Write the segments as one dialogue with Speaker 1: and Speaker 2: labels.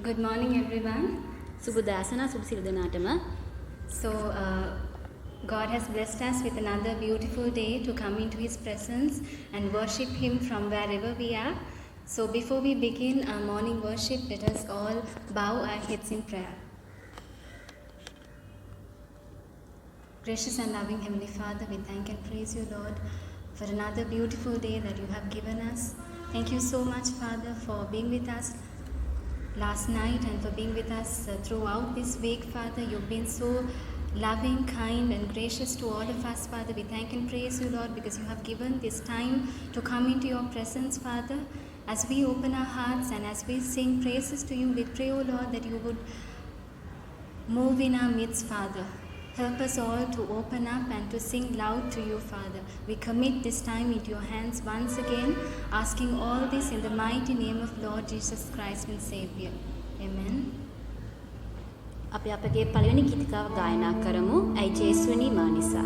Speaker 1: Good morning, everyone.
Speaker 2: සුබදාසනා සුබ සියලු දෙනාටම.
Speaker 1: So, God has blessed us with another beautiful day to come into His presence and worship Him from wherever we are. So, before we begin our morning worship, let us all bow our heads in prayer. Gracious and loving Heavenly Father, we thank and praise you, Lord, for another beautiful day that you have given us. Thank you so much, Father, for being with us last night and for being with us throughout this week, Father. You've been so loving, kind and gracious to all of us, Father. We thank and praise you, Lord, because you have given this time to come into your presence, Father. As we open our hearts and as we sing praises to you, we pray, oh Lord, that you would move in our midst, Father. Help us all to open up and to sing loud to you, Father. We commit this time into your hands once again, asking all this in the mighty name of Lord Jesus Christ and Savior. Amen.
Speaker 2: අපි අපගේ පළවෙනි ගීතිකාව ගායනා කරමු. ඇයි ජේසුනි මා නිසා.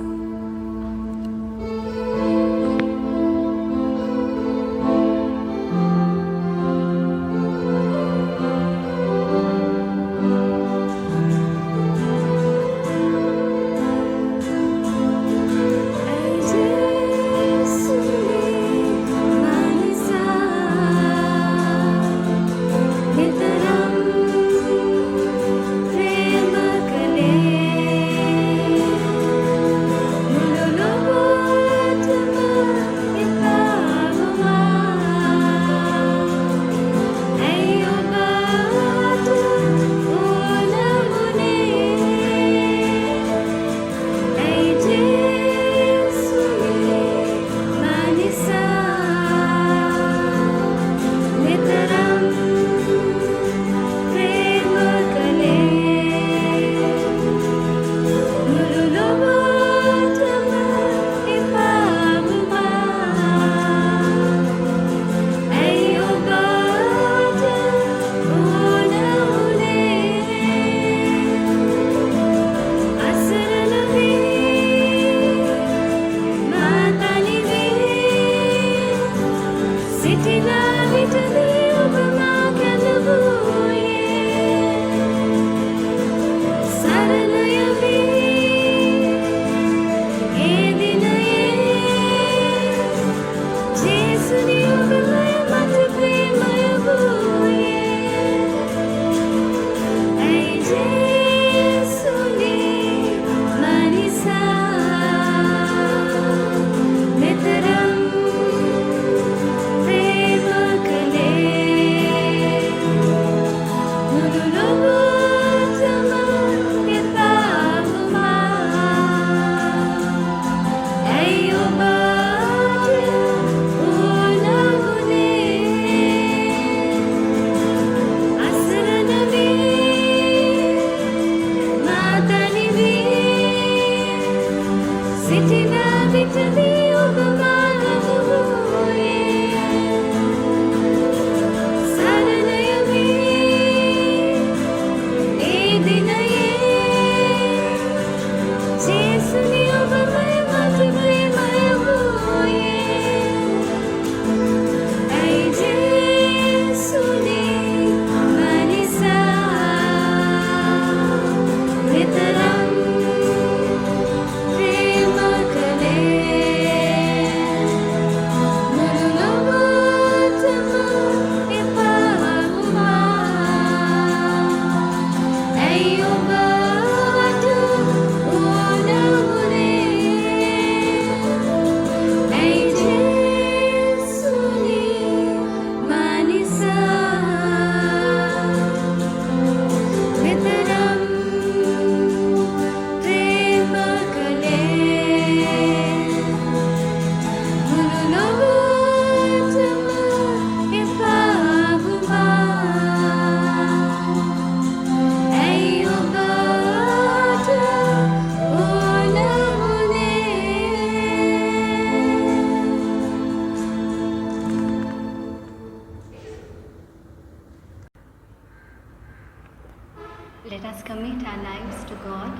Speaker 1: Let us commit our lives to God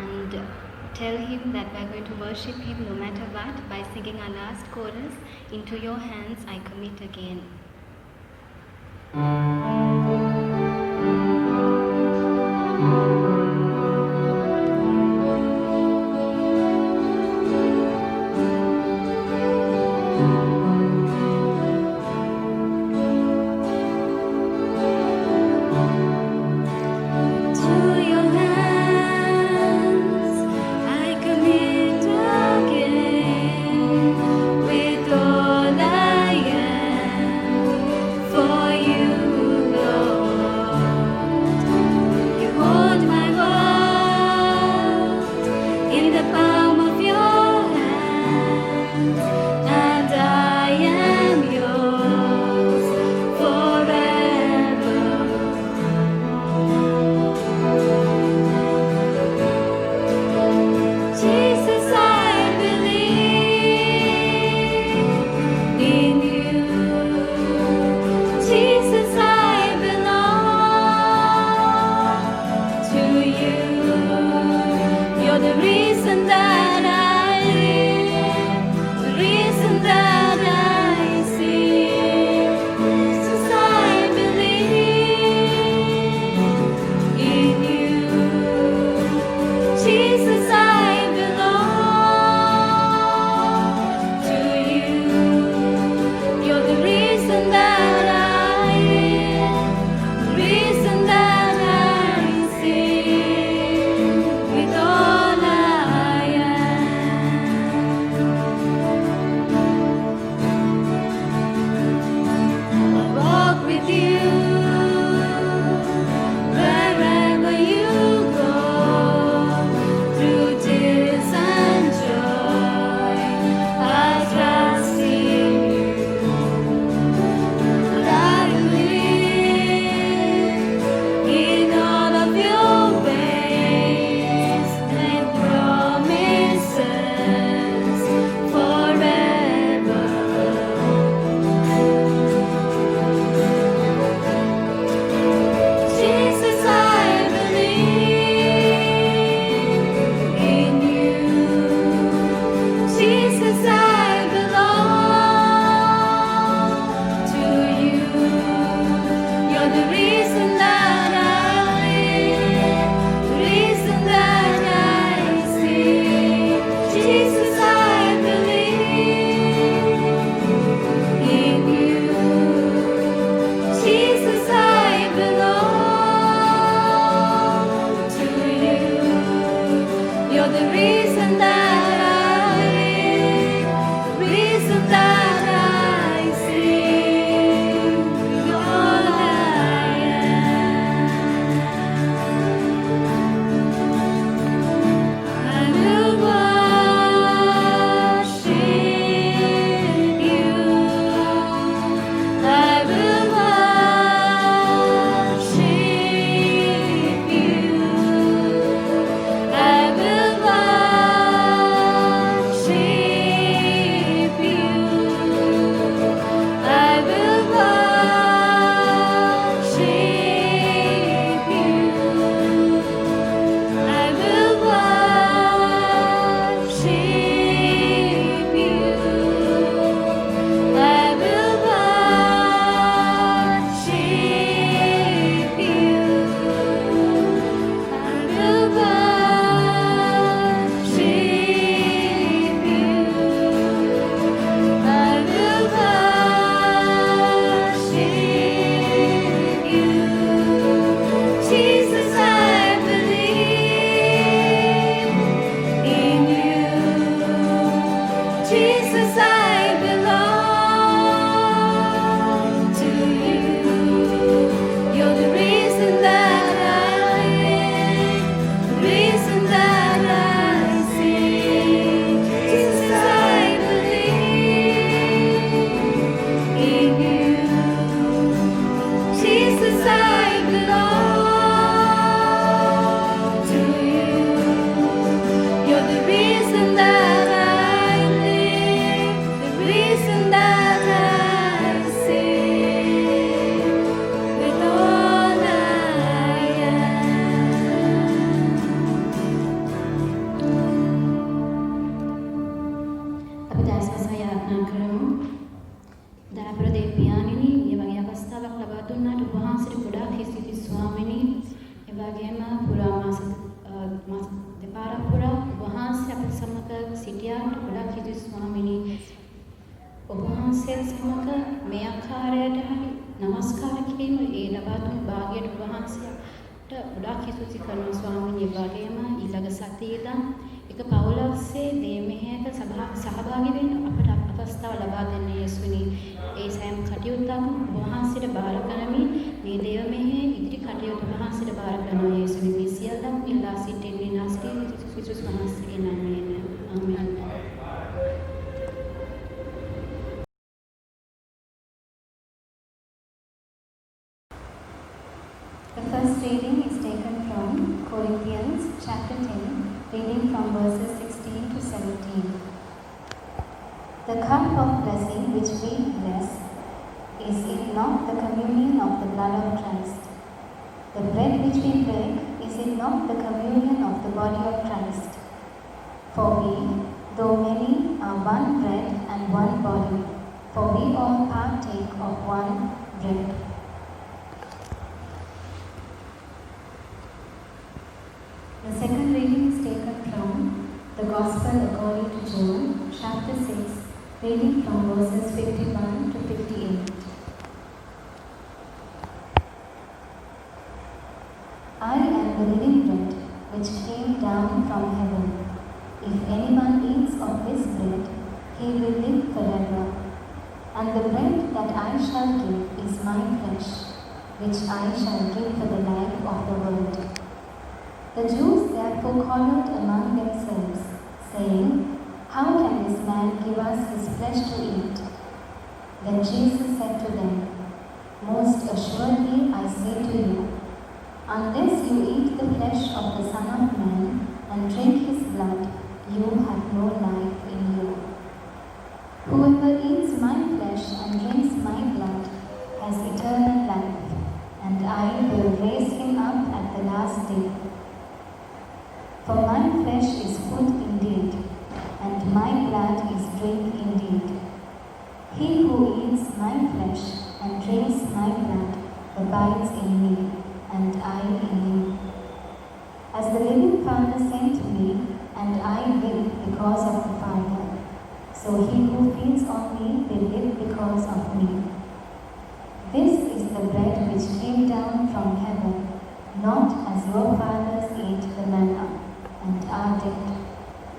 Speaker 1: and tell Him that we are going to worship Him no matter what by singing our last chorus, "Into your hands I commit again."
Speaker 2: දුන්නාට වහන්සේට ගොඩාක් ස්තුතියි ස්වාමිනී. ඒ වගේම පුරා මාස දෙපාරක් පුරා වහන්සේ අපේ සමග සිටියාට ගොඩාක් ස්තුතියි ස්වාමිනී. ඔබ වහන්සේ සමග මේ ආකාරයට හරි නමස්කාර කිරීම ඒ ලබා දුන් භාගයට වහන්සේට ගොඩාක් ස්තුති කරනවා ස්වාමීනි. ඒ වගේම ඊළඟ සතියේ ඉඳන් එක පවුලක්සේ දේ මෙහෙයක සහභාගී වෙන්න අපට අවස්ථාව ලබා දෙන්න යේසුනි. ඒ සෑම කටයුත්තක්ම වහන්සේට බාර කරමින් මේ දේව මෙහෙය ඉදිරි කටයුතු වහන්සේට බාර කරනවා යේසුනි. මේ සියල්ලම ඉල්ලා සිටින්නේ නාස්තිය යේසුස් වහන්සේගේ නාමයෙන්. ආමේන්.
Speaker 1: The first reading is taken from Corinthians chapter 10, reading from verses 16 to 17. The cup of blessing which we bless, is it not the communion of the blood of Christ? The bread which we break, is it not the communion of the body of Christ? For we, though many, are one bread and one body, for we all partake of one bread. The second reading is taken from the Gospel according to John, chapter 6, reading from verses 51 to 58. I am the living bread which came down from heaven. If anyone eats of this bread, he will live forever. And the bread that I shall give is my flesh, which I shall give for the life of the world. The Jews therefore quarreled among themselves, saying, How can this man give us his flesh to eat? Then Jesus said to them, Most assuredly I say to you, unless you eat the flesh of the Son of Man and drink his blood, you have no life in you. Whoever eats my flesh and drinks my blood has eternal life, and I will raise him up at the last day. For my flesh is food indeed, and my blood is drink indeed. He who eats my flesh and drinks my blood abides in me, and I in him. As the living Father sent me, and I live because of the Father, so he who feeds on me will live because of me. This is the bread which came down from heaven, not as your fathers ate the manna, and are dead.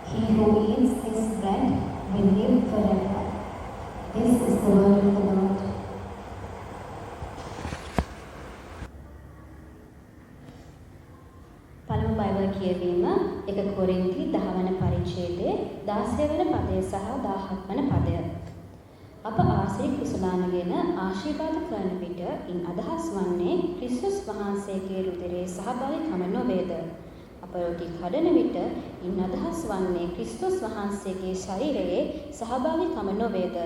Speaker 1: He who eats this bread will live forever. This is the word of the Lord.
Speaker 2: පළමු Bible කියවීම 1 කොරින්ති 10 වන පරිච්ඡේදයේ 16 වන පදය සහ 17 වන පදය. අප ආශ්‍රය කුසලානගෙන ආශිර්වාද කරන විට ඉන් අදහස් වන්නේ ක්‍රිස්තුස් වහන්සේගේ රුධිරයේ සහභාගීකම නොවේද? අප රොටි කඩන විට ඉන් අදහස් වන්නේ ක්‍රිස්තුස් වහන්සේගේ ශරීරයේ සහභාගීකම නොවේද?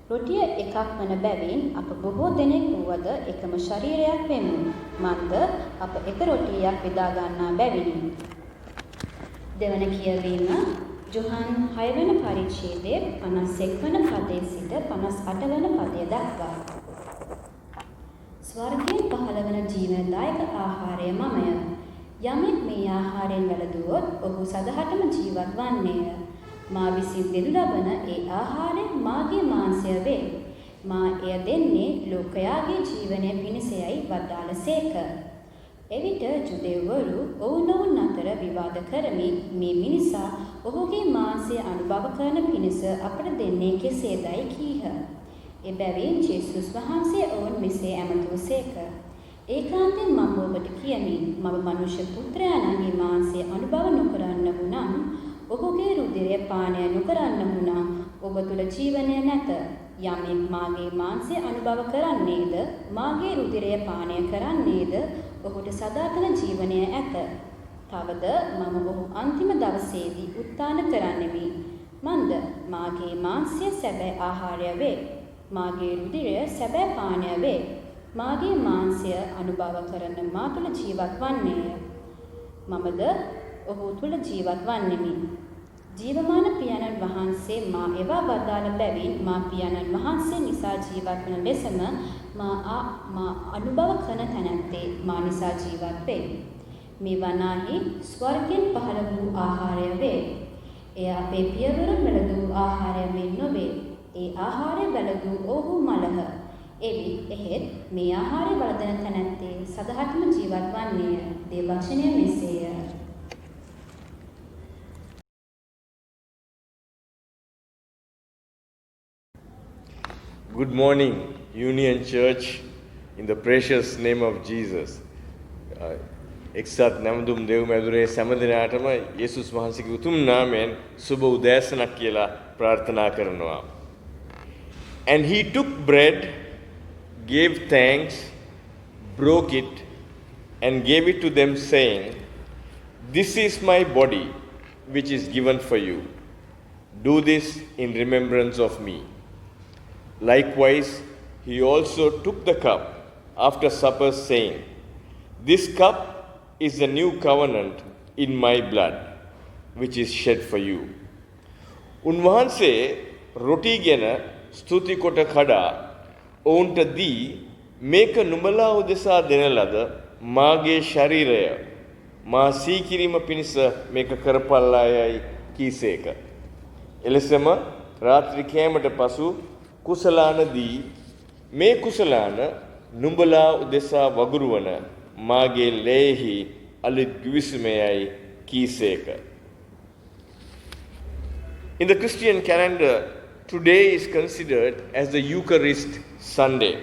Speaker 2: රොටිය එකක් වන බැවින් අප බොහෝ දෙනෙක් වුවද එකම ශරීරයක් වෙමු. මන්ද අප එක රොටියක් බෙදා ගන්නා බැවිනි. දෙවන කියවීම ජොහන් 6 වන පරිච්ඡේදයේ 51 වන පදයේ සිට 58 වන පදය දක්වා. ස්වර්ගයෙන් පහළ වන ජීවනදායක ආහාරය මමය. යමෙක් මේ ආහාරයෙන් වැළඳුවොත් ඔහු සදහටම ජීවත් වන්නේය. මා විසින් දෙනු ලබන ඒ ආහාරය මාගේ මාංශය වේ. මා එය දෙන්නේ ලෝකයාගේ ජීවනය පිණිසයයි වදාළසේක. එවිට ජුදෙව්වරු ඔවුනොවුන් අතර විවාද කරමින් මේ මිනිසා ඔහුගේ මාංශය අනුභව කරන පිණිස අපට දෙන්නේ කෙසේදයි කීහ. එබැවින් ජේසුස් වහන්සේ ඔවුන් මෙසේ ඇමතූසේක. ඒකාන්තයෙන් මම ඔබට කියමි, මම මනුෂ්‍ය පුත්‍රයාණන්ගේ මාංශය අනුභව නොකරන්නහු නම්, ඔහුගේ රුධිරය පානය නොකරන්නහු නම් ඔබ තුල ජීවනය නැත. යමෙක් මාගේ මාංශය අනුභව කරන්නේද, මාගේ රුධිරය පානය කරන්නේද, ඔහුට සදාතන ජීවනය ඇත. තවද මම ඔහු අන්තිම දවසේදී උත්ථාන කරන්නෙමි. මන්ද මාගේ මාංශය සැබෑ ආහාරය වේ. මාගේ රුධිරය සැබෑ පානය වේ. මාගේ මාංශය අනුභව කරන මා තුළ ජීවත් වන්නේය. මමද ඔහු තුළ ජීවත් වන්නෙමි. ජීවමාන පියාණන් වහන්සේ මා එවා වදාළ බැවින් මා පියාණන් වහන්සේ නිසා ජීවත් වන ලෙසම මා අනුභව කරන තැනැත්තේ මා නිසා ජීවත් වේ. මේ වනාහි ස්වර්ගයෙන් පහළ වූ ආහාරය වේ. එය අපේ පියවරුන් වැළඳු ආහාරය මෙන් නොවේ. ඒ ආහාරය වැළඳු ඔහු මළහ. එවිට එහෙත් මේ ආහාරය වළඳන තැනැත්තේ සදහටම ජීවත් වන්නේය. දේ වචනය මෙසේය.
Speaker 3: Good morning, Union Church, in the precious name of Jesus. එක්සත් නැමදුම් දෙව් මැදුරේ සෑම දිනකටම යේසුස් වහන්සේගේ උතුම් නාමයෙන් සුබ උදෑසනක් කියලා ප්‍රාර්ථනා කරනවා. And he took bread, gave thanks, broke it, and gave it to them, saying, "This is my body, which is given for you. Do this in remembrance of me." Likewise, he also took the cup after supper, saying, "This cup is the new covenant in my blood, which is shed for you." උන්වහන්සේ රොටි ගෙන ස්තුති කොට කඩා ඔවුන්ට දී මේක නුඹලා උදෙසා දෙන ලද මාගේ ශරීරය, මා සීකිරීම පිණිස මේක කරපල්ලායයි කීසේක. එලෙසම රාත්‍රී කෑමට පසු කුසලාන දී මේ කුසලාන නුඹලා උදෙසා වගුරුවන මාගේ ලේහි අලුත් ගිවිසුමයයි කීසේක. In the Christian calendar, today is considered as the Eucharist Sunday.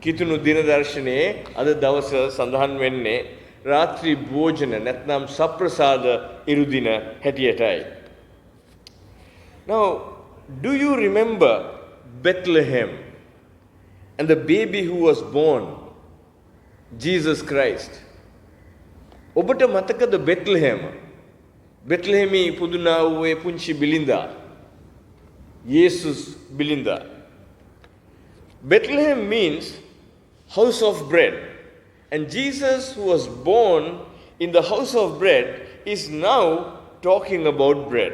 Speaker 3: කිතුණු දින දර්ශනයේ අද දවස සඳහන් වෙන්නේ රාත්‍රී භෝජන නැත්නම් සප්‍රසාද ඉරුදින හැටියටයි. Now, do you remember Bethlehem and the baby who was born, Jesus Christ? ඔබට මතකද බෙත්ලහෙම? බෙත්ලහෙමි පුදුනා වූ ඒ පුංචි බිලින්දා, යේසුස් බිලින්දා. Bethlehem means house of bread, and Jesus, who was born in the house of bread, is now talking about bread.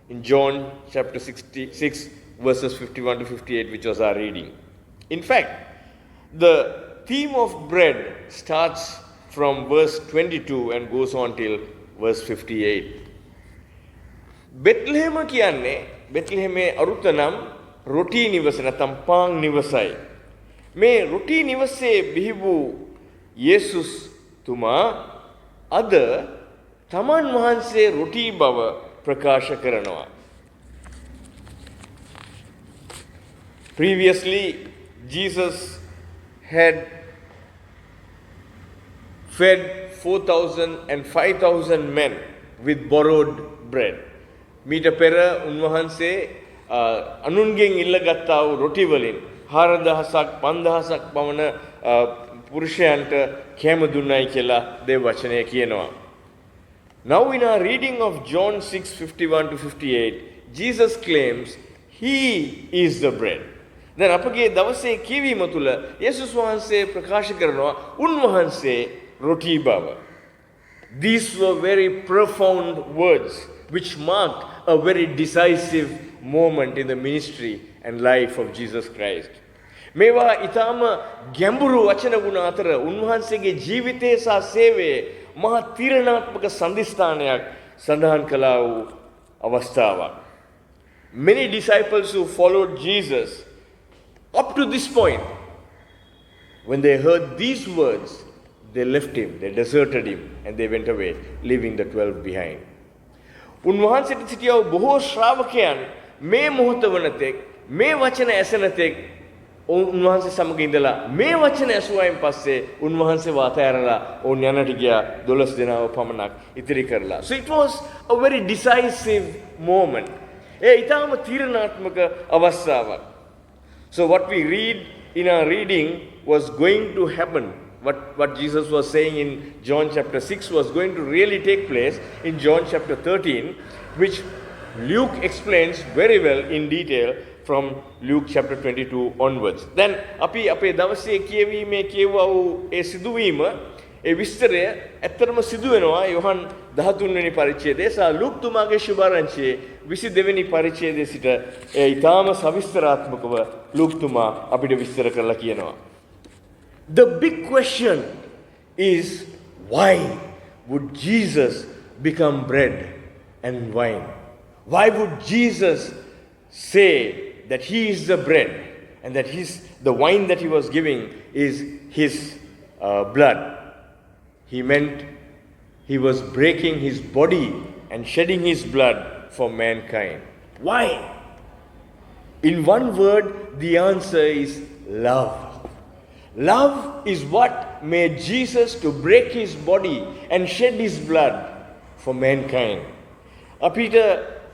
Speaker 3: In John chapter 66, verses 51 to 58, which was our reading. In fact, the theme of bread starts from verse 22 and goes on till verse 58. Bethlehem කියන්නේ බෙත්ලෙහෙමේ අරුත නම් රොටි නිවස නැත්නම් පාන් නිවසයි. මේ රොටි නිවසේ බිහි වූ යේසුස් තුමා අද තමන් වහන්සේ රොටි බව ප්‍රකාශ කරනවා. Previously, Jesus had fed 4,000 and 5,000 men with borrowed bread. මීට පෙර උන්වහන්සේ අනුන්ගෙන් ඉල්ලගත්තා වූ රොටි වලින් 4,000ක් 5,000ක් පමණ පුරුෂයන්ට කෑම දුන්නයි කියලා දේව වචනය කියනවා. Now in our reading of John 6:51 to 58, Jesus claims he is the bread. දැන් අපගේ දවසේ කියවීම තුළ යේසුස් වහන්සේ ප්‍රකාශ කරනවා උන්වහන්සේ රොටි බව. These were very profound words which marked a very decisive moment in the ministry and life of Jesus Christ. මේවා ඊටාම ගැඹුරු වචන ගුණ අතර උන්වහන්සේගේ ජීවිතයේ සහ සේවයේ මහා තීරණාත්මක සම්දිස්ථානයක් සඳහන් කළා වූ අවස්ථාවක්. Many disciples who followed Jesus up to this point, when they heard these words, they left him, they deserted him, and they went away, leaving the 12 behind. උන්වහන්සේට සිටියව බොහෝ ශ්‍රාවකයන් මේ මොහොත වනතෙක් මේ වචන ඇසෙනතෙක් උන්වහන්සේ සමග ඉඳලා මේ වචන ඇසුවයින් පස්සේ උන්වහන්සේ වාතයරලා ඕන් යන්නට ගියා 12 දෙනාව පමණක් ඉතිරි කරලා. So it was a very decisive moment. ඒ ඊටාම තීරණාත්මක අවස්ථාවක්. So what we read in our reading was going to happen. What Jesus was saying in John chapter 6 was going to really take place in John chapter 13, which Luke explains very well in detail from Luke chapter 22 onwards. Then api ape dawase කියවීමේ කියවව ඒ සිදුවීම ඒ විස්තරය ඇත්තටම සිදු වෙනවා යොහන් 13 වෙනි පරිච්ඡේදයේ සහ Luke තුමාගේ සුභාරංචියේ 22 වෙනි පරිච්ඡේදයේ සිට ඒ ඊටාම සවිස්තරාත්මකව ලූක් තුමා අපිට විස්තර කරලා කියනවා. The big question is, why would Jesus become bread and wine? Why would Jesus say that he is the bread and that the wine that he was giving is his blood? He meant he was breaking his body and shedding his blood for mankind. Why? In one word, the answer is love. Love is what made Jesus to break his body and shed his blood for mankind. අපිට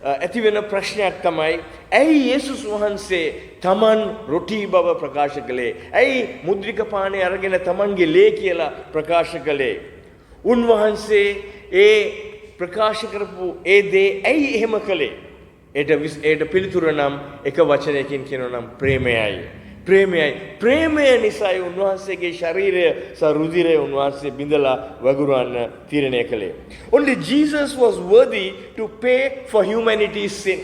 Speaker 3: ඇති වෙන ප්‍රශ්නයක් තමයි ඇයි යේසුස් වහන්සේ තමන් රොටි බව ප්‍රකාශ කළේ? ඇයි මුද්‍රික පානේ අරගෙන තමන්ගේ ලේ කියලා ප්‍රකාශ කළේ? උන්වහන්සේ ඒ ප්‍රකාශ කරපු ඒ දේ ඇයි එහෙම කළේ? ඒට පිළිතුර නම් එක වචනයකින් කියනවා නම් ප්‍රේමයයි. ප්‍රේමයයි. ප්‍රේමය නිසායි උන්වහන්සේගේ ශරීරය සහ රුධිරය උන්වහන්සේ බිඳලා වගුරවන්න තීරණය කළේ. Only Jesus was worthy to pay for humanity's sin.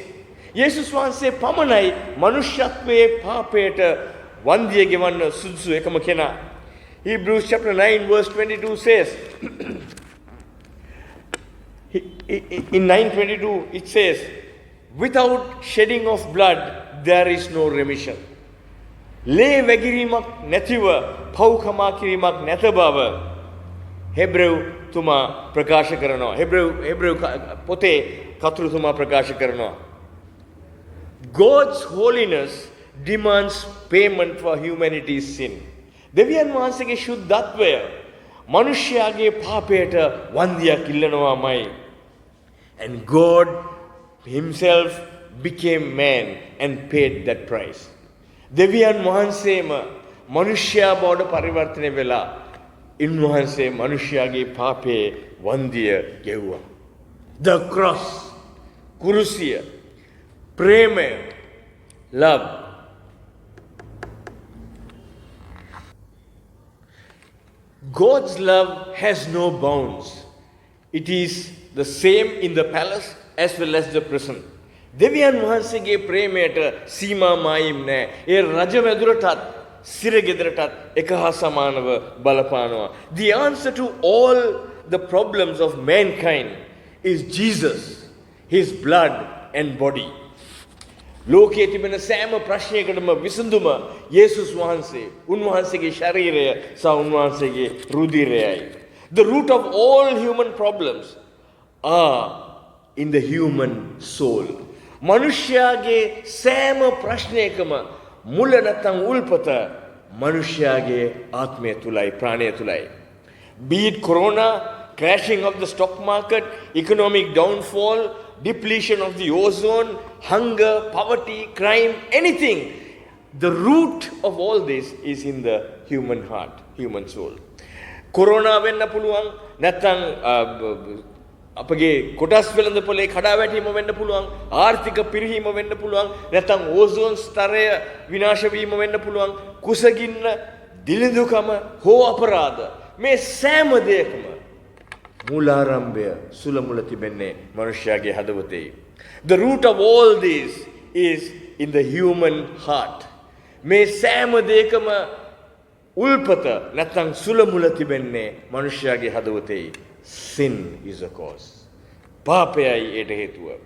Speaker 3: යේසුස් වහන්සේ පමණයි මනුෂ්‍යත්වයේ පාපයට වන්දිය ගෙවන්න සුදුසු එකම කෙනා. Hebrews chapter 9 verse 22 says in 9:22 it says, without shedding of blood there is no remission. ලේ වැගිරීමක් නැතිව පව්කමා කිරීමක් නැත බව හෙබ්‍රෙව් තුමා ප්‍රකාශ කරනවා. හෙබ්‍රෙව් පොතේ කතුරුතුමා ප්‍රකාශ කරනවා. God's holiness demands payment for humanity's sin. දෙවියන් වහන්සේගේ ශුද්ධත්වය මනුෂ්‍යයාගේ පාපයට වන්දියක් ඉල්ලනවාමයි. And God himself became man and paid that price. දෙවියන් වහන්සේම මනුෂ්‍යයා බවට පරිවර්තනය වෙලා ඉන්වහන්සේ මනුෂ්‍යයාගේ පාපයේ වන්දිය ගෙව්වා. The cross, කුරුසිය, ප්‍රේමය, love. God's love has no bounds. It is the same in the palace as well as the prison. දෙවියන් වහන්සේගේ ප්‍රේමයට සීමා මායිම් නැහැ. ඒ රජවැදුරටත් සිරගෙදරටත් එක හා සමානව බලපානවා. The answer to all the problems of mankind is Jesus, his blood and body. ලෝකයේ තිබෙන සෑම ප්‍රශ්නයකටම විසඳුම යේසුස් වහන්සේ, උන්වහන්සේගේ ශරීරය සහ උන්වහන්සේගේ රුධිරයයි. The root of all human problems are in the human soul. මනුෂ්‍යයාගේ සෑම ප්‍රශ්නයකම මුල නැත්නම් උල්පත මනුෂ්‍යයාගේ ආත්මය තුලයි, ප්‍රාණය තුලයි. Be it corona, crashing of the stock market, economic downfall, depletion of the ozone, hunger, poverty, crime, anything. The root of all this is in the human heart, human soul. Corona වෙන්න පුළුවන්, නැත්නම් අපගේ කොටස් වෙළඳපොලේ කඩා වැටීම වෙන්න පුළුවන්, ආර්ථික පිරිහීම වෙන්න පුළුවන්, නැත්නම් ඕසෝන් ස්තරය විනාශ වීම වෙන්න පුළුවන්, කුසගින්න, දිලිඳුකම හෝ අපරාධ. මේ සෑම දෙයකම මූලාරම්භය සුලමුල තිබෙන්නේ මනුෂ්‍යයාගේ හදවතේ. The root of all this is in the human heart. මේ සෑම දෙයකම උල්පත නැත්නම් සුලමුල තිබෙන්නේ මනුෂ්‍යයාගේ හදවතේ. Sin is a cause. පාපයයි ඒට හේතුව.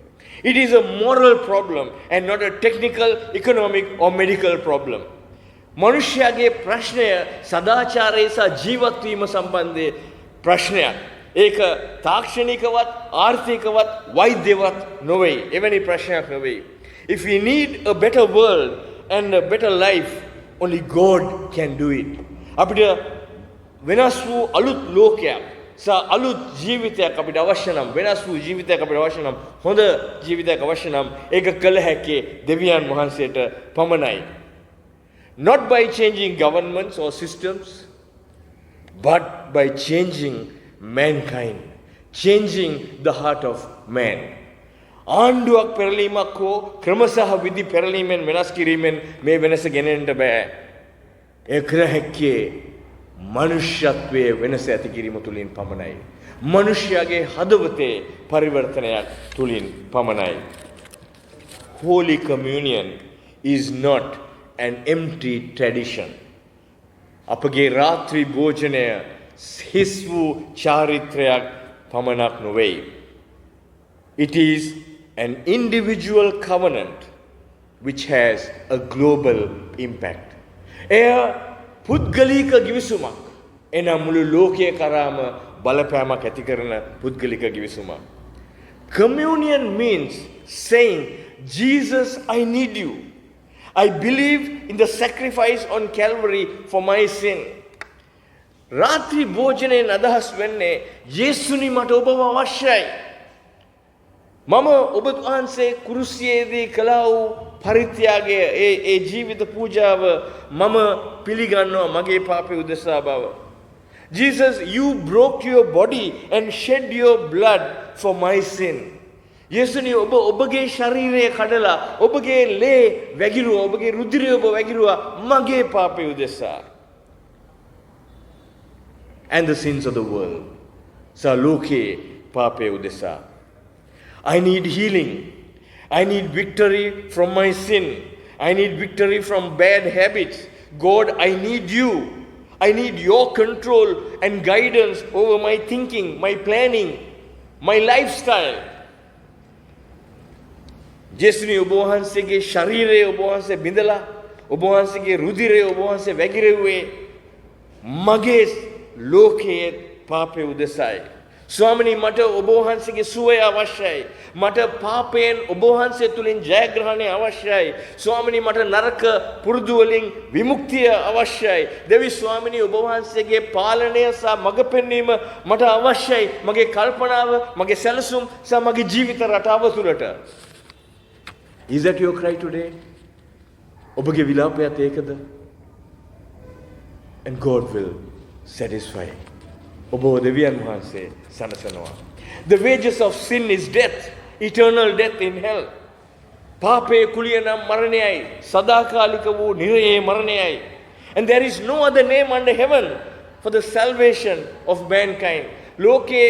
Speaker 3: It is a moral problem and not a technical, economic or medical problem. මනුෂ්‍යයාගේ ප්‍රශ්නය සදාචාරය සහ ජීවත් වීම සම්බන්ධ ප්‍රශ්නයක්. ඒක තාක්ෂණිකවත්, ආර්ථිකවත්, වෛද්‍යවත් නොවේ. එවැනි ප්‍රශ්නයක් නොවේ. If we need a better world and a better life, only God can do it. අපිට වෙනස් වූ අලුත් ලෝකයක් අලුත් ජීවිතයක් අපිට අවශ්‍ය නම්, වෙනස් වූ ජීවිතයක් අපිට අවශ්‍ය නම්, හොඳ ජීවිතයක් අවශ්‍ය නම් ඒක කළ හැකි දෙවියන් වහන්සේට පමණයි. Not by changing governments or systems, but by changing mankind, changing the heart of man. ආණ්ඩුවක් පෙරලීමක් හෝ ක්‍රම සහ විධි පෙරලීමෙන් වෙනස් කිරීමෙන් මේ වෙනස ගෙනෙන්න බෑ. ඒ කර හැක්කේ මනුෂ්‍යත්වයේ වෙනස ඇති කිරීම තුලින් පමණයි. මනුෂ්‍යයාගේ හදවතේ පරිවර්තනයක් තුලින් පමණයි. Holy Communion is not an empty tradition. අපගේ රාත්‍රී භෝජනය හිස් වූ චාරිත්‍රයක් පමණක් නොවේ. It is an individual covenant which has a global impact. එය පුද්ගලික ගිවිසුමක්. එනම් මුළු ලෝකයේ කරාම බලපෑමක් ඇති කරන පුද්ගලික ගිවිසුමක්. Communion means saying, Jesus, I need you. I believe in the sacrifice on Calvary for my sin. රාත්‍රී භෝජනයෙන් අදහස් වෙන්නේ යේසුනි මට ඔබව අවශ්‍යයි. මම ඔබ වහන්සේ කුරුසියේදී කළා වූ පරිත්‍යාගය ඒ ජීවිත පූජාව මම පිළිගන්නවා මගේ පාපේ උදෙසා බව. Jesus, you broke your body and shed your blood for my sin. යේසුනි ඔබ ඔබගේ ශරීරය කඩලා ඔබගේ ලේ වැගිරුවා ඔබගේ රුධිරය ඔබ වැගිරුවා මගේ පාපේ උදෙසා. And the sins of the world. Loke පාපේ උදෙසා. I need healing. I need victory from my sin. I need victory from bad habits. God, I need you. I need your control and guidance over my thinking, my planning, my lifestyle. ජේසුනි ඔබ වහන්සේගේ ශරීරය ඔබ වහන්සේ බිඳලා ඔබ වහන්සේගේ රුධිරය ඔබ වහන්සේ වැගිරෙව්වේ මගේ ලෝකයේ පාපේ උදෙසායි. ස්වාමිනී මට ඔබ වහන්සේගේ සුවය අවශ්‍යයි. මට පාපයෙන් ඔබ වහන්සේ තුලින් ජයග්‍රහණය අවශ්‍යයි. ස්වාමිනී මට නරක පුරුදු වලින් විමුක්තිය අවශ්‍යයි. දෙවි ස්වාමිනී ඔබ වහන්සේගේ පාලනය සහ මඟ පෙන්වීම මට අවශ්‍යයි. මගේ කල්පනාව, මගේ සැලසුම් සහ මගේ ජීවිත රටාව තුළට. Is that your cry today? ඔබගේ විලාපයත් ඒකද? And God will satisfy. ඔබ දෙවියන් වහන්සේ සනසනවා. The wages of sin is death, eternal death in hell. පාපේ කුලිය නම් මරණයයි, සදාකාලික වූ නිරයේ මරණයයි. And there is no other name under heaven for the salvation of mankind. ලෝකයේ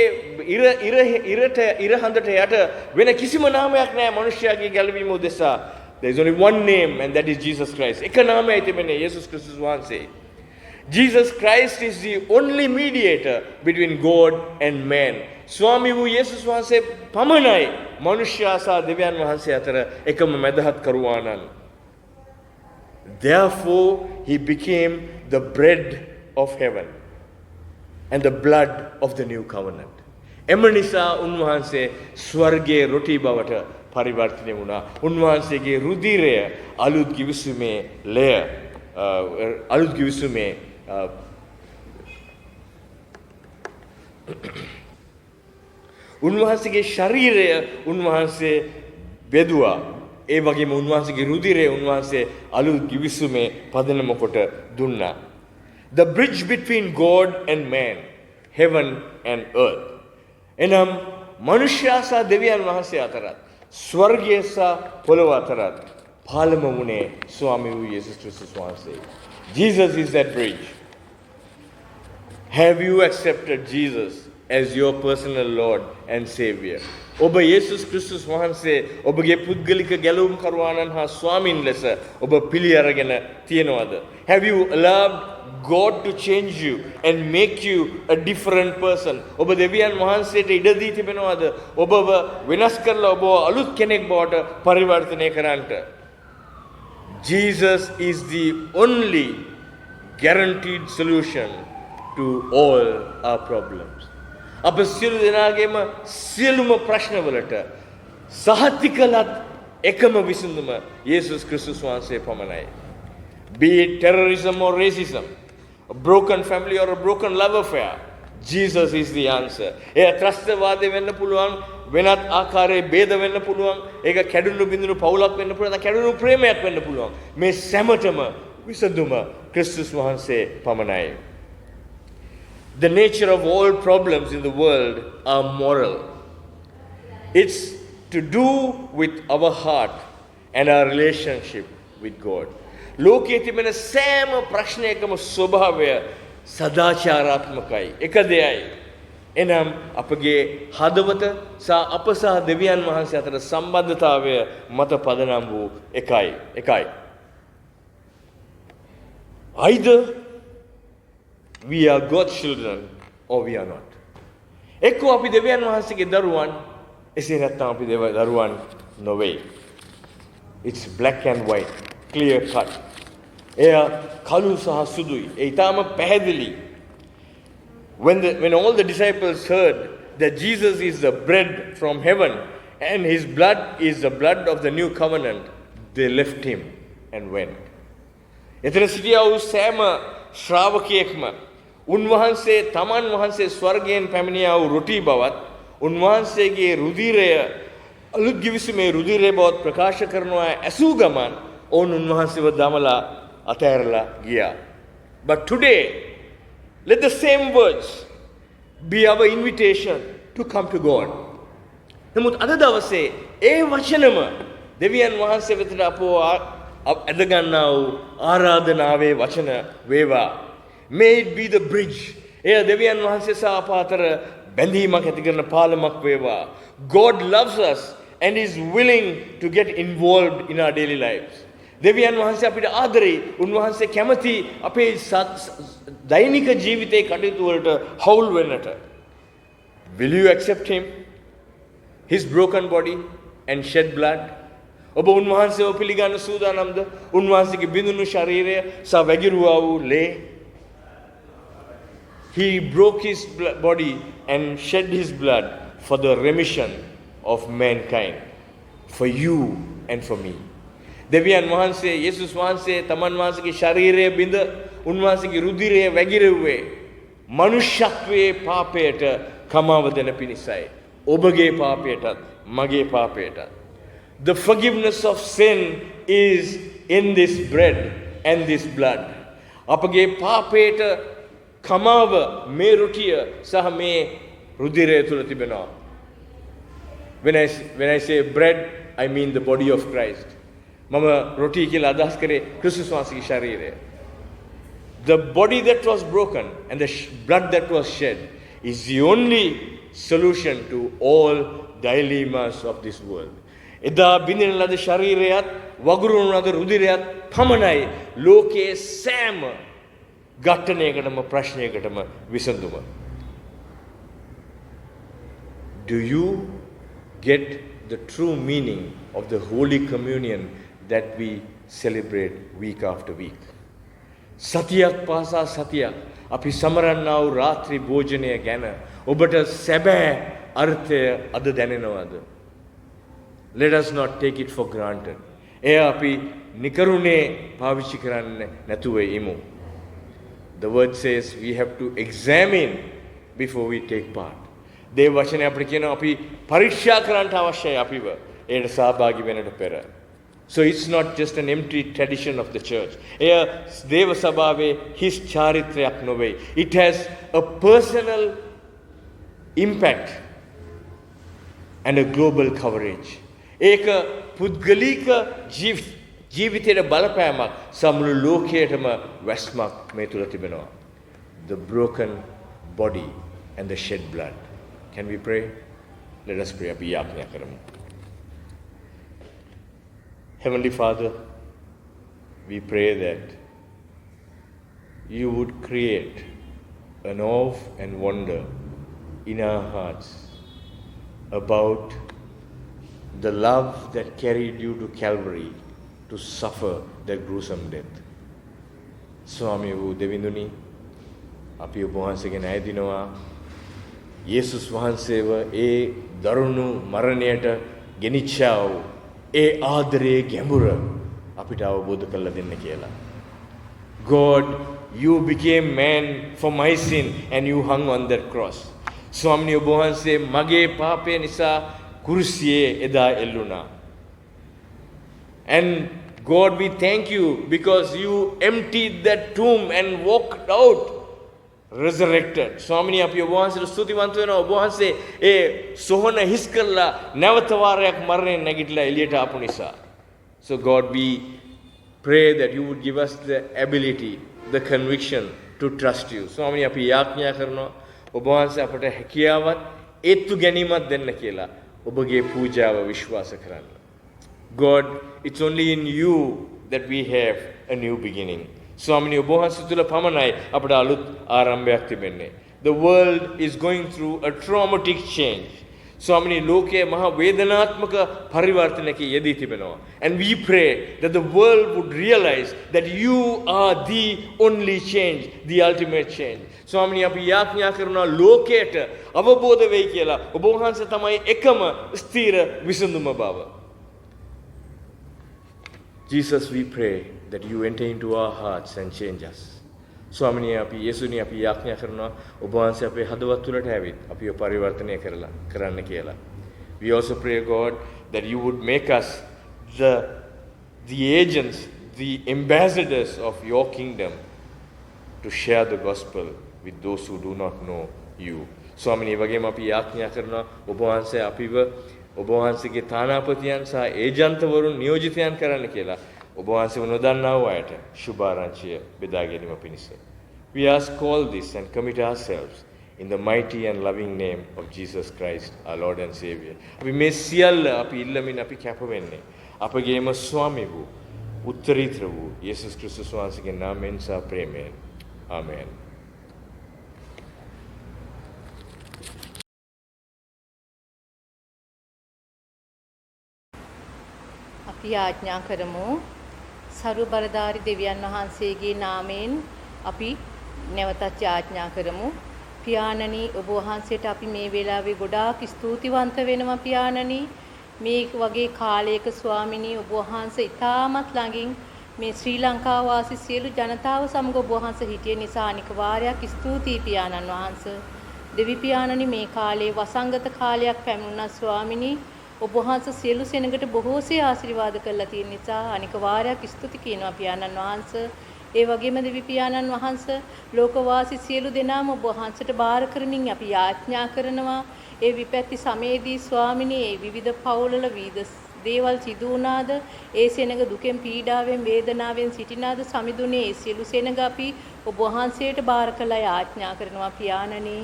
Speaker 3: ඉරහඳට යට වෙන කිසිම නාමයක් නැහැ මනුෂ්‍යයාගේ ගැලවීම උදෙසා. There is only one name and that is Jesus Christ. එක නාමයයි තිබෙන්නේ යේසුස් ක්‍රිස්තුස් වහන්සේ. Jesus Christ is the only mediator between God and man. ස්වාමී වූ යේසුස් වහන්සේ පමණයි මනුෂ්‍යයා සහ දෙවියන් වහන්සේ අතර එකම මැදහත් කරුවාණන්. Therefore he became the bread of heaven and the blood of the new covenant. එම නිසා උන්වහන්සේ ස්වර්ගයේ රොටි බවට පරිවර්තනය වුණා. උන්වහන්සේගේ රුධිරය අලුත් කිවිසුමේ ලය අලුත් කිවිසුමේ උන්වහන්සේගේ ශරීරය උන්වහන්සේ බෙදුවා. ඒ වගේම උන්වහන්සේගේ රුධිරය උන්වහන්සේ අලුත් කිවිසුමේ පදනම කොට දුන්නා. The bridge between God and man, heaven and earth. එනම් මනුෂ්‍යයා සහ දෙවියන් වහන්සේ අතරත් ස්වර්ගය සහ පොළොව අතරත් පාලම වුණේ ස්වාමී වූ යේසුස් ක්‍රිස්තුස් වහන්සේ. Jesus is that bridge. Have you accepted Jesus as your personal Lord and Savior? ඔබ යේසුස් ක්‍රිස්තුස් වහන්සේ ඔබගේ පුද්ගලික ගැලවුම් කරවාණන් හා ස්වාමින් ලෙස ඔබ පිළි අරගෙන තියෙනවද? Have you allowed God to change you and make you a different person? ඔබ දෙවියන් වහන්සේට ඉඩ දී තිබෙනවද? ඔබව වෙනස් කරලා ඔබව අලුත් කෙනෙක් බවට පරිවර්තනය කරන්නට? Jesus is the only guaranteed solution to all our problems. අප සියලු දෙනාගේම සියලුම ප්‍රශ්නවලට සහතිකලත් එකම විසඳුම යේසුස් ක්‍රිස්තුස් වහන්සේ පමණයි. Be it terrorism or racism, a broken family or a broken love affair, Jesus is the answer. එය ත්‍රස්තවාදය වෙන්න පුළුවන්, වෙනත් ආකාරයේ ભેද වෙන්න පුළුවන්, ඒක කැඩුණු බිඳුණු පවුලක් වෙන්න පුළුවන්, කැඩුණු ප්‍රේමයක් වෙන්න පුළුවන්. මේ සෑමටම විසඳුම ක්‍රිස්තුස් වහන්සේ පමණයි. The nature of all problems in the world are moral. It's to do with our heart and our relationship with God. ලෝකයේ තිබෙන සෑම ප්‍රශ්නයකම ස්වභාවය සදාචාරාත්මකයි. එක දෙයයි. එනම් අපගේ හදවත සහ අප සහ දෙවියන් වහන්සේ අතර සම්බන්ධතාවය මත පදනම් වූ එකයි. Either we are God's children or we are not. එක්කෝ අපි දෙවියන් වහන්සේගේ දරුවන්, එසේ නැත්නම් අපි දරුවන් නොවේ. It's black and white, clear cut. එය කළු සහ සුදුයි. ඒ ඊටාම පැහැදිලි. When all the disciples heard that Jesus is the bread from heaven and his blood is the blood of the new covenant, they left him and went. එතන සිටියා වූ සෑම ශ්‍රාවකයෙක්ම උන්වහන්සේ තමන් වහන්සේ ස්වර්ගයෙන් පැමිණියා වූ රොටි බවත් උන්වහන්සේගේ රුධිරය අලුත් ගිවිසුමේ රුධිරය බවත් ප්‍රකාශ කරනවා ඇසූ ගමන් ඔවුන් උන්වහන්සේව දමලා අතහැරලා ගියා. But today, let the same words be our invitation to come to God. නමුත් අද දවසේ ඒ වචනම දෙවියන් වහන්සේ වෙතට අපව ඇදගන්නා වූ ආරාධනාවේ වචන වේවා. May it be the bridge. එය දෙවියන් වහන්සේ සහ අප අතර බැඳීමක් ඇති කරන පාලමක් වේවා. God loves us and is willing to get involved in our daily lives. දෙවියන් වහන්සේ අපිට ආදරෙයි. උන්වහන්සේ කැමති අපේ දෛනික ජීවිතයේ කටයුතු වලට හවුල් වෙන්නට. Will you accept him? His broken body and shed blood? ඔබ උන්වහන්සේව පිළිගන්න සූදානම්ද? උන්වහන්සේගේ බිඳුණු ශරීරය සහ වැగిරුවා වූ ලේ. He broke his body and shed his blood for the remission of mankind, for you and for me. දෙවියන් වහන්සේ යේසුස් වහන්සේ තමන් වහන්සේගේ ශරීරය බිඳ උන්වහන්සේගේ රුධිරය වැగిරුවේ මනුෂ්‍යත්වයේ පාපයට කමාව දෙන පිණිසයි. ඔබගේ පාපයටත් මගේ පාපයටත්. The forgiveness of sin is in this bread and this blood. අපගේ පාපයට කමාව මේ රුටිය සහ මේ රුධිරය තුල තිබෙනවා. When I say bread, I mean the body of Christ. මම රොටි කියලා අදහස් කරේ ක්‍රිස්තුස් වහන්සේගේ ශරීරය. The body that was broken and the blood that was shed is the only solution to all dilemmas of this world. එදා බිඳින ලද ශරීරයත් වගුරුවන ලද රුධිරයත් පමණයි ලෝකයේ සෑම ඝට්ටනයකටම ප්‍රශ්නයකටම විසඳුම. Do you get the true meaning of the Holy Communion that we celebrate week after week? සතියක් පාසා සතියක් අපි සමරන්නා වූ රාත්‍රී භෝජනය ගැන ඔබට සැබෑ අර්ථය අද දැනෙනවද? Let us not take it for granted. එය අපි නිකරුණේ පාවිච්චි කරන්න නැතුව ඉමු. The word says we have to examine before we take part. දේව වචනේ අපිට කියනවා අපි පරීක්ෂා කරන්න අවශ්‍යයි අපිව ඒකට සහභාගී වෙන්නට පෙර. So it's not just an empty tradition of the church. එය දේව සභාවේ හිස් චාරිත්‍රයක් නොවේ. It has a personal impact and a global coverage. ඒක පුද්ගලික ජීවිතයට බලපෑමක් සමුළු ලෝකයටම වැස්මක් මේ තුල තිබෙනවා. The broken body and the shed blood. Can we pray? Let us pray. අපි යාඥා කරමු. Heavenly Father, we pray that you would create an awe and wonder in our hearts about the love that carried you to Calvary to suffer that gruesome death. ස්වාමී වූ දෙවිඳුනි, අපි ඔබ වහන්සේගෙන් ඈදිනවා යේසුස් වහන්සේව ඒ දරුණු මරණයට ගෙනිච්චා වූ ඒ ආදරයේ ගැඹුර අපිට අවබෝධ කරලා දෙන්න කියලා. God, you became man for my sin and you hung on that cross. ස්වාමී ඔබ වහන්සේ මගේ පාපය නිසා කුරුසියේ එදා එල්ලුණා. And God, we thank you because you emptied that tomb and walked out resurrected. ස්වාමීනි අපි ඔබ වහන්සේට ස්තුතිවන්ත වෙනවා. ඔබ වහන්සේ ඒ සොහන හිස් කරලා නැවත වාරයක් මරණයෙන් නැගිටලා එළියට ආපු නිසා. So God, we pray that you would give us the ability, the conviction to trust you. ස්වාමීනි අපි යාඥා කරනවා ඔබ වහන්සේ අපට හැකියාවත් ඒත්තු ගැනීමක් දෙන්න කියලා ඔබගේ පූජාව විශ්වාස කරන්න. God, it's only in you that we have a new beginning. ස්වාමීනි ඔබ වහන්සේ තුල පමණයි අපට අලුත් ආරම්භයක් තිබෙන්නේ. The world is going through a traumatic change. ස්වාමීනි ලෝකයේ මහා වේදනාත්මක පරිවර්තනයක යෙදී තිබෙනවා. And we pray that the world would realize that you are the only change, the ultimate change. ස්වාමීනි අපි යාඥා කරනවා ලෝකයට අවබෝධ වෙයි කියලා ඔබ වහන්සේ තමයි එකම ස්ථිර විසඳුම බව. Jesus, we pray that you enter into our hearts and change us. ස්වාමීනි අපි යේසුනි අපි යාඥා කරනවා ඔබ වහන්සේ අපේ හදවත් තුළට ඇවිත් අපිව පරිවර්තනය කරන්න කියලා. We also pray, God, that you would make us the agents, the ambassadors of your kingdom to share the gospel with those who do not know you. ස්වාමීනි වගේම අපි යාඥා කරනවා ඔබ වහන්සේ අපිව ඔබ වහන්සේගේ තානාපතියන් සහ ඒජන්තවරුන් නියෝජිතයන් කරන්න කියලා. ඔබ වහන්සේව නොදන්නා වූ අයට සුභාරංචිය බෙදා ගැනීම පිණිස. We ask all this and commit ourselves in the mighty and loving name of Jesus Christ, our Lord and Savior. අපි මේ සියල්ල අපි ඉල්ලමින් අපි කැප වෙන්නේ අපගේම ස්වාමී වූ උත්තරීතර වූ යේසුස් ක්‍රිස්තුස් වහන්සේගේ නාමයෙන් සහ ප්‍රේමයෙන්. ආමේන්.
Speaker 4: අපි ආඥා කරමු සරු බලධාරි දෙවියන් වහන්සේගේ නාමයෙන් අපි නැවතත් ආඥා කරමු පියාණනි ඔබ වහන්සේට අපි මේ වෙලාවේ ගොඩාක් ස්තුතිවන්ත වෙනවා පියාණනි මේ වගේ කාලයක ස්වාමිනී ඔබ වහන්සේ ඉතාමත් ළඟින් මේ ශ්‍රී ලංකාව වාසී සියලු ජනතාව සමග ඔබ වහන්සේ හිටිය නිසා අනික වාරයක් ස්තුතියි පියාණන් වහන්සේ දෙවි පියාණනි මේ කාලේ වසංගත කාලයක් පැමිණුණා ස්වාමිනී ඔබ වහන්සේ සියලු සෙනඟට බොහෝසේ ආශිර්වාද කළා තියෙන නිසා අනික වාරයක් ස්තුති කියනවා පියාණන් වහන්සේ. ඒ වගේම දෙවි පියාණන් වහන්සේ ලෝකවාසී සියලු දෙනාම ඔබ වහන්සේට බාර කරමින් අපි යාඥා කරනවා. ඒ විපැත්ති සමයේදී ස්වාමිනී ඒ විවිධ පවුල්වල විවිධ දේවල් සිදු වුණාද ඒ සෙනඟ දුකෙන් පීඩාවෙන් වේදනාවෙන් සිටිනාද සමිඳුනේ ඒ සියලු සෙනඟ අපි ඔබ වහන්සේට බාර කළා යාඥා කරනවා පියාණනි.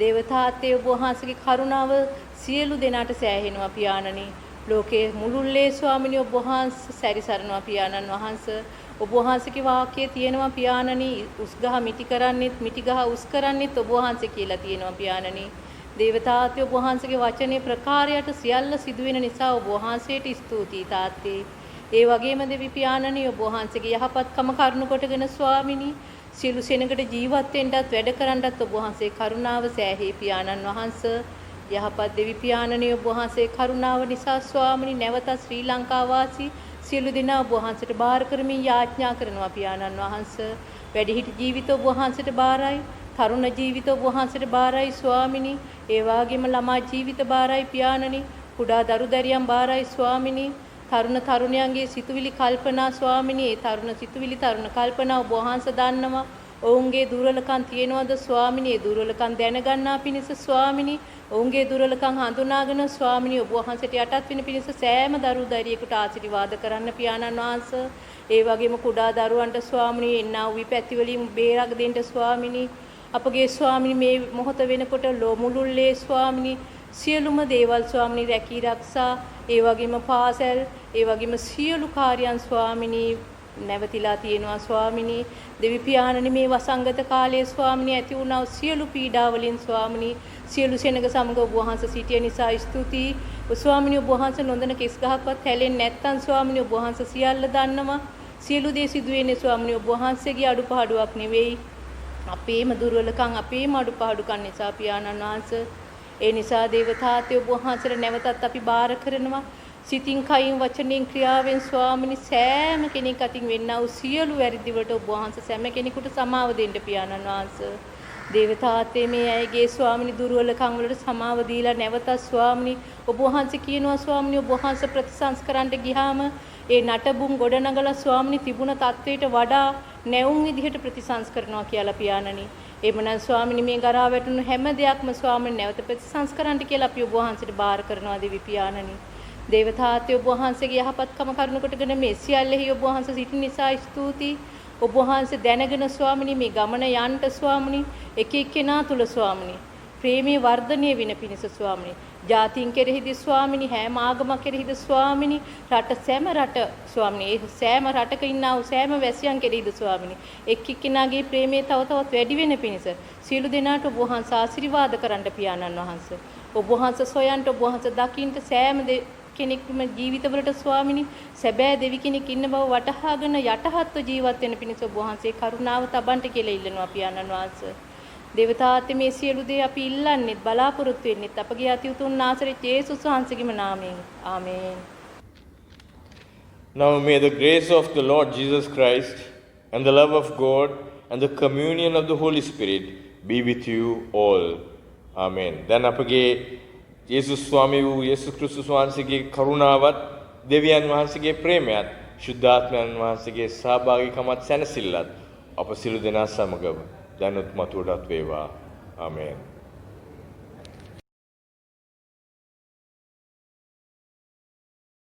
Speaker 4: දේවතාත්තේ ඔබ වහන්සේගේ කරුණාව සියලු දෙනාට සෑහෙනවා පියාණනි. ලෝකයේ මුළුල්ලේ ස්වාමිනී ඔබ වහන්සේ සැරිසරනවා පියාණන් වහන්සේ. ඔබ වහන්සේගේ වාක්‍යයේ තියෙනවා පියාණනි උස්ගහ මිටි කරන්නෙත් මිටිගහ උස් කරන්නෙත් ඔබ වහන්සේ කියලා තියෙනවා පියාණනි. දේවතාත්තේ ඔබ වහන්සේගේ වචනේ ප්‍රකාරයට සියල්ල සිදුවෙන නිසා ඔබ වහන්සේට ස්තුතියි තාත්තේ. ඒ වගේම දෙවි පියාණනි ඔබ වහන්සේගේ යහපත්කම කරුණු කොටගෙන ස්වාමිනී සියලු සෙනඟට ජීවත් වෙන්නත් වැඩ කරන්නත් ඔබ වහන්සේ කරුණාව සෑහේ පියාණන් වහන්සේ. යහපත් දෙවි පියාණනි ඔබ වහන්සේ කරුණාව නිසා ස්වාමිනී නැවත ශ්‍රී ලංකාව වාසී සියලු දෙනා ඔබ වහන්සේට බාර කරමින් යාඥා කරනවා පියාණන් වහන්සේ. වැඩිහිටි ජීවිත ඔබ වහන්සේට බාරයි. තරුණ ජීවිත ඔබ වහන්සේට බාරයි ස්වාමිනී. ඒ වගේම ළමා ජීවිත බාරයි පියාණනි. කුඩා දරු දැරියන් බාරයි ස්වාමිනී. තරුණ තරුණියන්ගේ සිතුවිලි කල්පනා ස්වාමිනී. ඒ තරුණ සිතුවිලි තරුණ කල්පනා ඔබ වහන්සේ දන්නවා. ඔවුන්ගේ දුර්වලකම් තියෙනවද ස්වාමිනී? ඒ දුර්වලකම් දැනගන්නා පිණිස ස්වාමිනී ඔවුන්ගේ දුර්වලකම් හඳුනාගෙන ස්වාමිනී ඔබ වහන්සේට යටත් වෙන පිණිස සෑම දරු දැරියෙකුට ආශිර්වාද කරන්න පියාණන් වහන්සේ. ඒ වගේම කුඩා දරුවන්ට ස්වාමිනී එන්නා වූ විපැති වලින් බේරක් දෙන්න ස්වාමිනී. අපගේ ස්වාමිනී මේ මොහොත වෙනකොට මුළුල්ලේ ස්වාමිනී සියලුම දේවල් ස්වාමිනී රැකී ආරක්ෂා ඒ වගේම පාසල් ඒ වගේම සියලු කාර්යයන් ස්වාමිනී නැවතිලා තියෙනවා ස්වාමිනී. දෙවි පියාණනි මේ වසංගත කාලයේ ස්වාමිනී ඇති වුණා සියලු පීඩා වලින් ස්වාමිනී සියලු සෙනඟ සමග ඔබ වහන්සේ සිටිය නිසා ස්තුතියි. ස්වාමිනී ඔබ වහන්සේ නොදැන කෙස් ගහක්වත් හැලෙන්නේ නැත්නම් ස්වාමිනී ඔබ වහන්සේ සියල්ල දන්නවා. සියලු දේ සිදු වෙන්නේ ස්වාමිනී ඔබ වහන්සේගේ අඩුපාඩුවක් නෙවෙයි. අපේම දුර්වලකම් අපේම අඩුපාඩුකම් නිසා පියාණන් වහන්සේ. ඒ නිසා දේවතාත්තේ ඔබ වහන්සේට නැවතත් අපි බාර කරනවා. සිතින් කයින් වචනෙන් ක්‍රියාවෙන් ස්වාමිනී සෑම කෙනෙක් අතින් වෙන්නා වූ සියලු වැරදි වලට ඔබ වහන්සේ සෑම කෙනෙකුට සමාව දෙන්න පියාණන් වහන්සේ. දේවතාත්තේ මේ අයගේ ස්වාමිනී දුර්වලකම් වලට සමාව දීලා නැවතත් ස්වාමිනී ඔබ වහන්සේ කියනවා ස්වාමිනී ඔබ වහන්සේ ප්‍රතිසංස්කරන්න ගියාම ඒ නටබුන් ගොඩනගලා ස්වාමිනී තිබුණ තත්වයට වඩා නැවුම් විදිහට ප්‍රතිසංස්කරනවා කියලා පියාණනි. එමනම් ස්වාමිනී මේ ගරා වැටුණු හැම දෙයක්ම ස්වාමිනී නැවත ප්‍රතිසංස්කරන්න කියලා අපි ඔබ වහන්සේට බාර කරනවා දෙවි පියාණනි. දේවතාත්තේ ඔබ වහන්සේගේ යහපත්කම කරුණු කොටගෙන මේ සියල්ලෙහි ඔබ වහන්සේ සිටින නිසා ස්තුතියි. ඔබ වහන්සේ දැනගෙන ස්වාමිනී මේ ගමන යන්නට ස්වාමිනී එක එක්කෙනා තුල ස්වාමිනී ප්‍රේමයේ වර්ධනය වෙන පිණිස ස්වාමිනී ජාතීන් කෙරෙහිද ස්වාමිනී හැම ආගමක් කෙරෙහිද ස්වාමිනී රට සෑම රට ස්වාමිනී ඒ සෑම රටක ඉන්නා වූ සෑම වැසියන් කෙරෙහිද ස්වාමිනී එක් එක්කෙනාගේ ප්‍රේමය තව තවත් වැඩි වෙන පිණිස සියලු දෙනාට ඔබ වහන්සේ ආශිර්වාද කරන්න පියාණන් වහන්සේ ඔබ වහන්සේ සොයන්ට ඔබ වහන්සේ දකින්ට සෑම කෙනෙක්ම ජීවිතවලට ස්වාමිනී සැබෑ දෙවි කෙනෙක් ඉන්න බව වටහාගෙන යටහත්ව ජීවත් වෙන පිණිස ඔබ වහන්සේ කරුණාව තබන්ට කියලා ඉල්ලනවා පියාණන් වහන්සේ දේවතාවත්වයේ මේ සියලු දේ අපි ඉල්ලන්නේ බලාපොරොත්තු වෙන්නේ අපගේ අති උතුම් නාසරේ යේසුස් වහන්සේගේම නාමයෙන් ආමේන්.
Speaker 3: Now may the grace of the Lord Jesus Christ and the love of God and the communion of the Holy Spirit be with you all. Amen. Then අපගේ යේසුස් ස්වාමී වූ යේසුස් ක්‍රිස්තුස් වහන්සේගේ කරුණාවත් දෙවියන් වහන්සේගේ ප්‍රේමයත් ශුද්ධාත්මයන් වහන්සේගේ සහභාගීකමත් සැනසෙල්ලත් අප සියලු දෙනා සමගම දැනුත් මතුවටත් වේවා. ආමේන්.